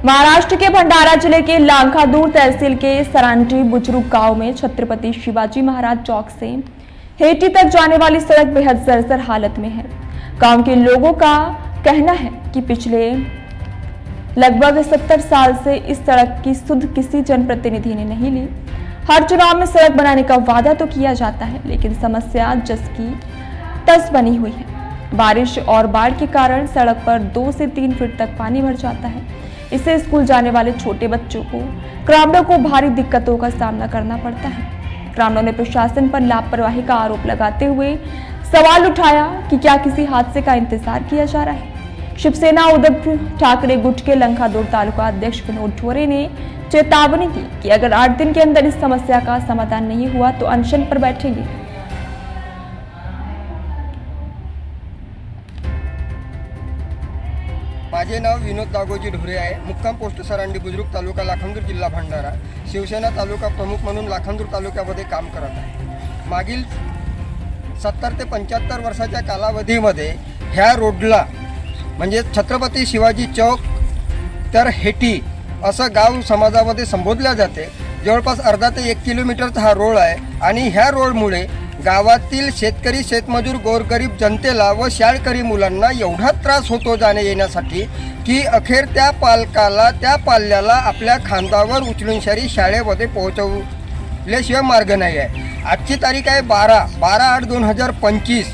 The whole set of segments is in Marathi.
महाराष्ट्र के भंडारा जिले के लांकादूर तहसील के सरांडी बुजुर्ग गांव में छत्रपति शिवाजी महाराज चौक से हेटी तक जाने वाली सड़क बेहद जर्जर हालत में है। गांव के लोगों का कहना है कि पिछले लगभग 70 साल से इस सड़क की सुध किसी जनप्रतिनिधि ने नहीं ली। हर चुनाव में सड़क बनाने का वादा तो किया जाता है, लेकिन समस्या जस की तस बनी हुई है। बारिश और बाढ़ के कारण सड़क पर 2 से 3 फीट तक पानी भर जाता है। इससे स्कूल जाने वाले छोटे बच्चों को, ग्रामीणों को भारी दिक्कतों का सामना करना पड़ता है। ग्रामीणों ने प्रशासन पर लापरवाही का आरोप लगाते हुए सवाल उठाया कि क्या किसी हादसे का इंतजार किया जा रहा है। शिवसेना उद्धव ठाकरे गुट के लांकादूर तालुका अध्यक्ष विनोद ठोरे ने चेतावनी दी कि अगर 8 दिन के अंदर इस समस्या का समाधान नहीं हुआ तो अनशन पर बैठेंगे। माझे नाव विनोद दागोजी ढोरे आहे। मुक्काम पोस्ट सरांडी बुजुर्ग तालुका लाखांदूर जिल्हा भंडारा। शिवसेना तालुका प्रमुख म्हणून लाखांदूर तालुक्यामध्ये काम करत आहे। मागील 70 ते 75 वर्षाच्या कालावधीमध्ये ह्या रोडला म्हणजे छत्रपती शिवाजी चौक तर हेटी असं गाव समाजामध्ये संबोधल्या जाते। जवळपास अर्धा ते 1 किलोमीटरचा हा रोड आहे आणि ह्या रोडमुळे गावातील शेतकरी, शेतमजूर, गोरगरीब जनतेला व शाळकरी मुलांना एवढा त्रास होतो जाणे येण्यासाठी की अखेर त्या पालकाला, त्या पाल्याला आपल्या खांद्यावर उचलून शहरी शाळेमध्ये पोहोचवल्याशिवाय मार्ग नाही आहे। आजची तारीख आहे 12/8/2025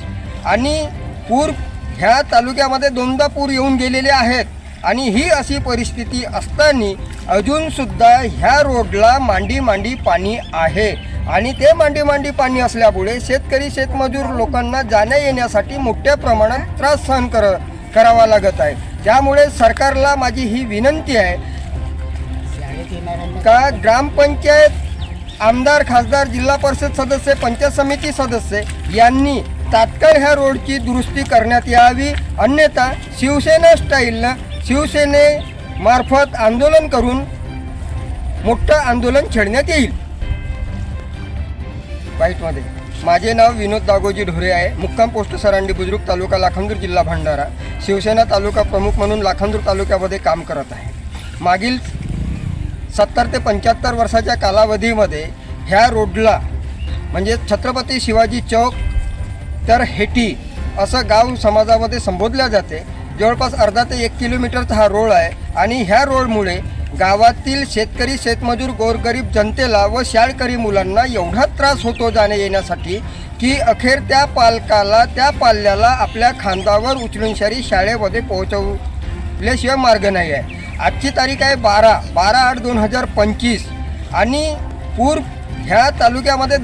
आणि पूर ह्या तालुक्यामध्ये 2दा पूर येऊन गेलेले आहेत आणि ही अशी परिस्थिती असताना अजूनसुद्धा ह्या रोडला मांडी पाणी आहे आणि ते मांडी पाणी असल्यामुळे शेतकरी, शेतमजूर लोकांना जाण्या येण्यासाठी मोठ्या प्रमाणात त्रास सहन करावा लागत आहे। त्यामुळे सरकारला माझी ही विनंती आहे का ग्रामपंचायत, आमदार, खासदार, जिल्हा परिषद सदस्य, पंचायत समिती सदस्य यांनी तात्काळ ह्या रोडची दुरुस्ती करण्यात यावी, अन्यथा शिवसेना स्टाईलनं शिवसेनेमार्फत आंदोलन करून मोठं आंदोलन छेडण्यात येईल। बाईटमध्ये माझे नाव विनोद दागोजी ढोरे आहे। मुक्काम पोस्ट सरांडी बुजुर्ग तालुका लाखांदूर जिल्हा भंडारा। शिवसेना तालुका प्रमुख म्हणून लाखांदूर तालुक्यामध्ये काम करत आहे। मागील 70 ते 75 वर्षाच्या कालावधीमध्ये ह्या रोडला म्हणजे छत्रपती शिवाजी चौक तर हेटी असं गाव समाजामध्ये संबोधल्या जाते। जवळपास अर्धा ते 1 किलोमीटरचा हा रोड आहे आणि ह्या रोडमुळे गावातील शेतकरी, शेतमजूर, गोरगरीब जनतेला व शाळकरी मुलांना एवढा त्रास होतो जाणे येण्यासाठी की अखेर त्या पालकाला, त्या पाल्याला आपल्या खांद्यावर उचलून शहरी शाळेमध्ये पोहोचवल्याशिवाय मार्ग नाही आहे। आजची तारीख आहे 12/8/2025 आणि पूर ह्या तालुक्यामध्ये